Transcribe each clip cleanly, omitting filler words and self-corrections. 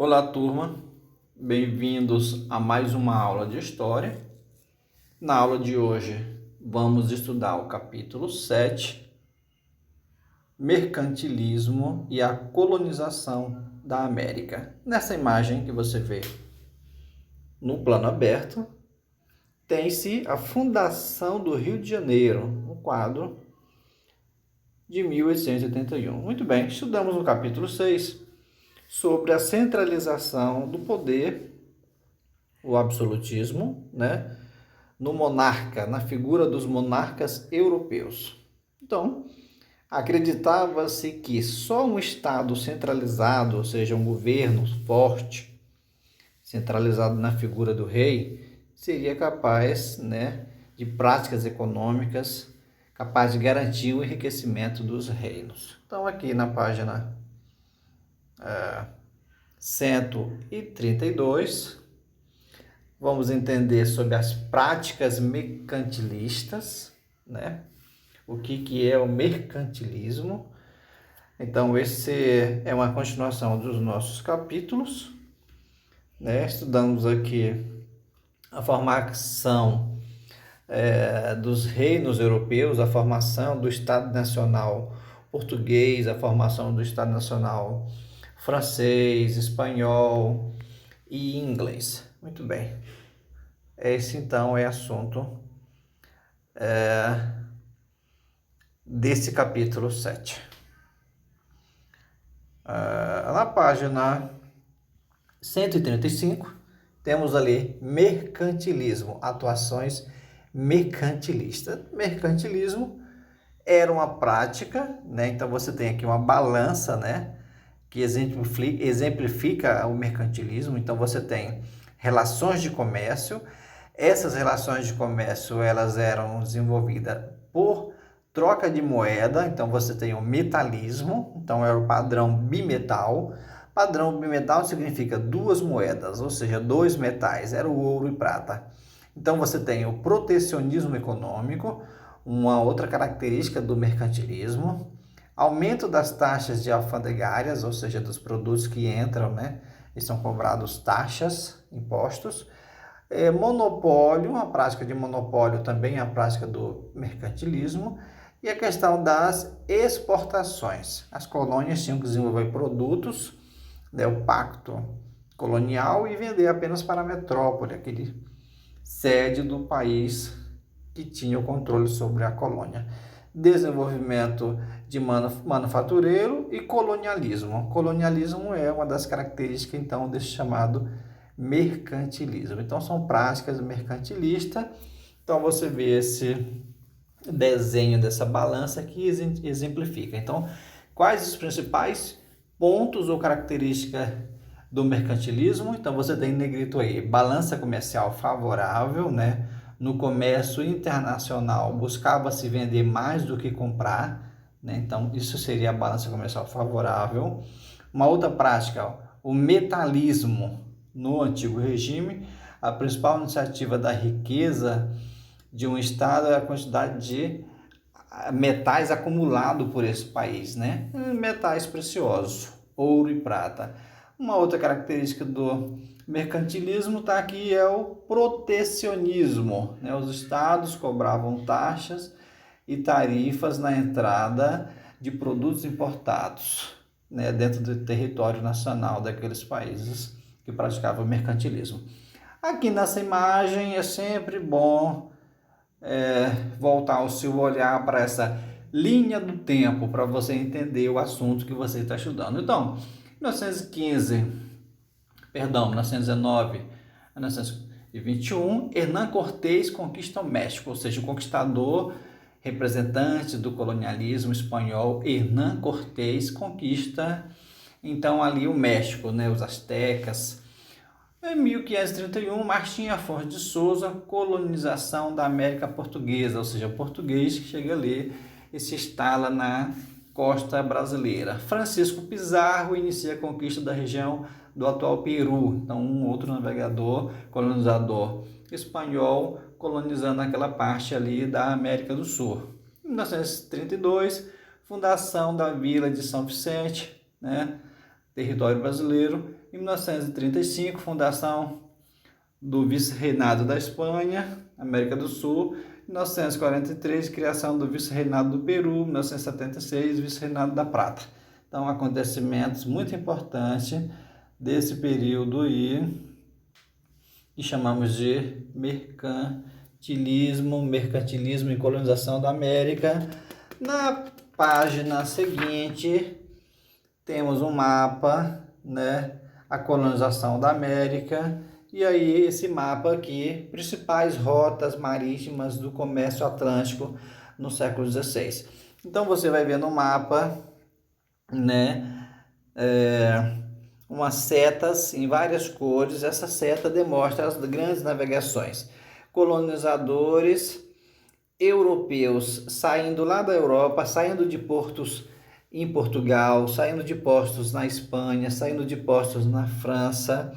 Olá, turma. Bem-vindos a mais uma aula de História. Na aula de hoje, vamos estudar o capítulo 7, Mercantilismo e a colonização da América. Nessa imagem que você vê no plano aberto, tem-se a fundação do Rio de Janeiro, um quadro de 1881. Muito bem, estudamos no capítulo 6 sobre a centralização do poder, o absolutismo, no monarca, na figura dos monarcas europeus. Então, acreditava-se que só um Estado centralizado, ou seja, um governo forte, centralizado na figura do rei, seria capaz, de práticas econômicas, capaz de garantir o enriquecimento dos reinos. Então, aqui na página 132, vamos entender sobre as práticas mercantilistas, O que é o mercantilismo. Então, esse é uma continuação dos nossos capítulos, Estudamos aqui a formação dos reinos europeus, a formação do Estado Nacional português, a formação do Estado Nacional francês, espanhol e inglês. Muito bem. Esse, então, é assunto desse capítulo 7. Na página 135, temos ali mercantilismo, atuações mercantilistas. Mercantilismo era uma prática, Então, você tem aqui uma balança, que exemplifica o mercantilismo. Então, você tem relações de comércio. Essas relações de comércio, elas eram desenvolvidas por troca de moeda. Então, você tem o metalismo, então era o padrão bimetal. Padrão bimetal significa duas moedas, ou seja, dois metais, era o ouro e prata. Então, você tem o protecionismo econômico, uma outra característica do mercantilismo. Aumento das taxas de alfandegárias, ou seja, dos produtos que entram, e são cobrados taxas, impostos. Monopólio, a prática de monopólio também é a prática do mercantilismo. E a questão das exportações. As colônias tinham que desenvolver produtos, o pacto colonial, e vender apenas para a metrópole, aquele sede do país que tinha o controle sobre a colônia. Desenvolvimento de manufatureiro e colonialismo. Colonialismo é uma das características, então, desse chamado mercantilismo. Então, são práticas mercantilistas. Então, você vê esse desenho dessa balança que exemplifica. Então, quais os principais pontos ou características do mercantilismo? Então, você tem em negrito aí, balança comercial favorável, No comércio internacional, buscava-se vender mais do que comprar, Então, isso seria a balança comercial favorável. Uma outra prática, o metalismo no antigo regime. A principal iniciativa da riqueza de um estado é a quantidade de metais acumulado por esse país, Metais preciosos, ouro e prata. Uma outra característica do mercantilismo está aqui, é o protecionismo, Os estados cobravam taxas e tarifas na entrada de produtos importados, dentro do território nacional daqueles países que praticavam mercantilismo. Aqui nessa imagem é sempre bom voltar o seu olhar para essa linha do tempo, para você entender o assunto que você está estudando. Então, 1919 a 1921, Hernán Cortés conquista o México, ou seja, o conquistador, representante do colonialismo espanhol, Hernán Cortés conquista, então, ali o México, os astecas. Em 1531, Martim Afonso de Souza, colonização da América Portuguesa, ou seja, o português que chega ali e se instala na costa brasileira. Francisco Pizarro inicia a conquista da região do atual Peru, então um outro navegador, colonizador espanhol, colonizando aquela parte ali da América do Sul. Em 1932, fundação da Vila de São Vicente, território brasileiro. Em 1935, fundação do Vice-Reinado da Espanha, América do Sul. Em 1943, criação do Vice-Reinado do Peru. Em 1976, Vice-Reinado da Prata. Então, acontecimentos muito importantes desse período aí, que chamamos de mercantilismo e colonização da América. Na página seguinte, temos um mapa, né, a colonização da América, e aí esse mapa aqui, principais rotas marítimas do comércio atlântico no século XVI. Então você vai ver no mapa, né, umas setas em várias cores. Essa seta demonstra as grandes navegações. Colonizadores europeus saindo lá da Europa, saindo de portos em Portugal, saindo de postos na Espanha, saindo de postos na França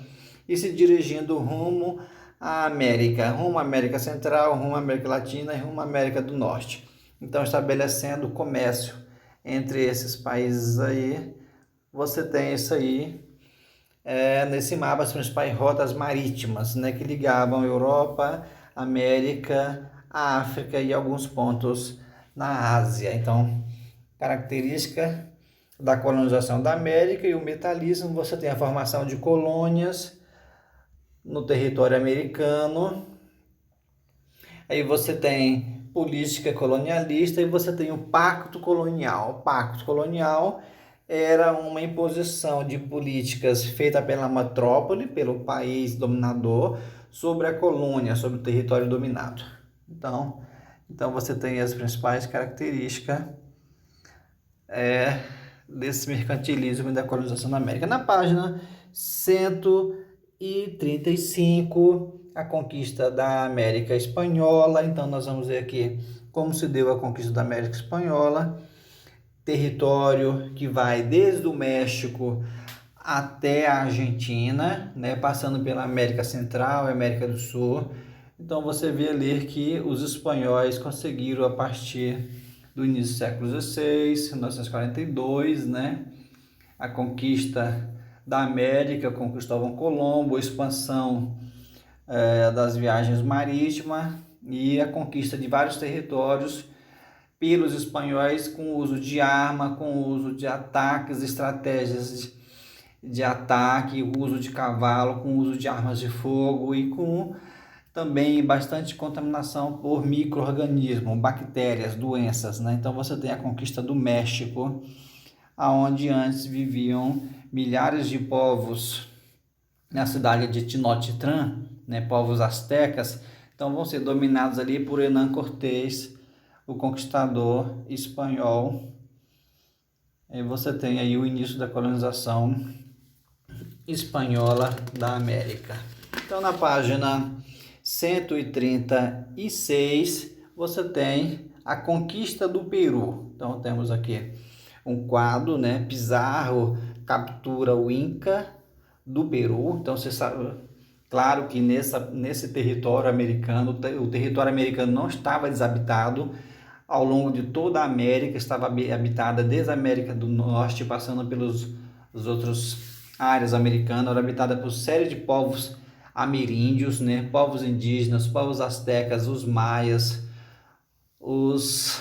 e se dirigindo rumo à América, rumo à América Central, rumo à América Latina e rumo à América do Norte. Então, estabelecendo comércio entre esses países aí. Você tem isso aí nesse mapa, as principais rotas marítimas, né, que ligavam Europa, América, África e alguns pontos na Ásia. Então, característica da colonização da América e o metalismo: você tem a formação de colônias no território americano, aí você tem política colonialista e você tem o Pacto Colonial. O Pacto Colonial era uma imposição de políticas feita pela metrópole, pelo país dominador, sobre a colônia, sobre o território dominado. Então você tem as principais características desse mercantilismo e da colonização da América. Na página 135, a conquista da América Espanhola. Então nós vamos ver aqui como se deu a conquista da América Espanhola. Território que vai desde o México até a Argentina, né, passando pela América Central e América do Sul. Então você vê ali que os espanhóis conseguiram, a partir do início do século XVI, 1942, né, a conquista da América com Cristóvão Colombo, a expansão das viagens marítimas e a conquista de vários territórios pelos espanhóis, com o uso de arma, com o uso de ataques, estratégias de ataque, o uso de cavalo, com o uso de armas de fogo e com também bastante contaminação por micro-organismos, bactérias, doenças, né? Então você tem a conquista do México, aonde antes viviam milhares de povos na cidade de Tenochtitlan, né? Povos astecas. Então vão ser dominados ali por Hernán Cortés, o conquistador espanhol. E você tem aí o início da colonização espanhola da América. Então, na página 136, você tem a conquista do Peru. Então, temos aqui um quadro, né? Pizarro captura o Inca do Peru. Então, você sabe, claro que nesse território americano, o território americano não estava desabitado. Ao longo de toda a América, estava habitada desde a América do Norte, passando pelas outras áreas americanas, era habitada por série de povos ameríndios, né? Povos indígenas, povos astecas, os maias, os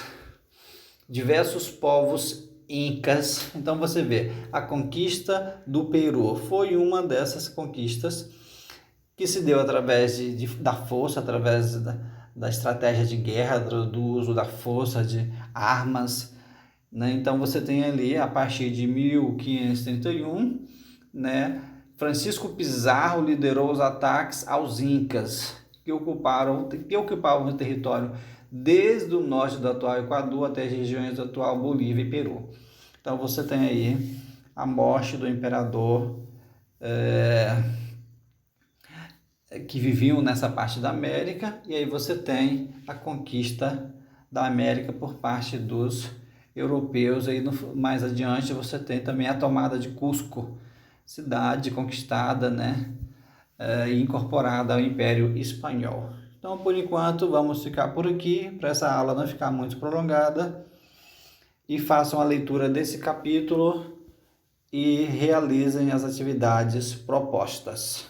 diversos povos incas. Então você vê, a conquista do Peru foi uma dessas conquistas que se deu através da força, através da estratégia de guerra, do uso da força, de armas, né? Então você tem ali, a partir de 1531, né, Francisco Pizarro liderou os ataques aos incas, que ocupavam o território desde o norte do atual Equador até as regiões do atual Bolívia e Peru. Então você tem aí a morte do imperador que viviam nessa parte da América, e aí você tem a conquista da América por parte dos europeus. Aí mais adiante você tem também a tomada de Cusco, cidade conquistada, né, e incorporada ao Império Espanhol. Então, por enquanto, vamos ficar por aqui, para essa aula não ficar muito prolongada, e façam a leitura desse capítulo e realizem as atividades propostas.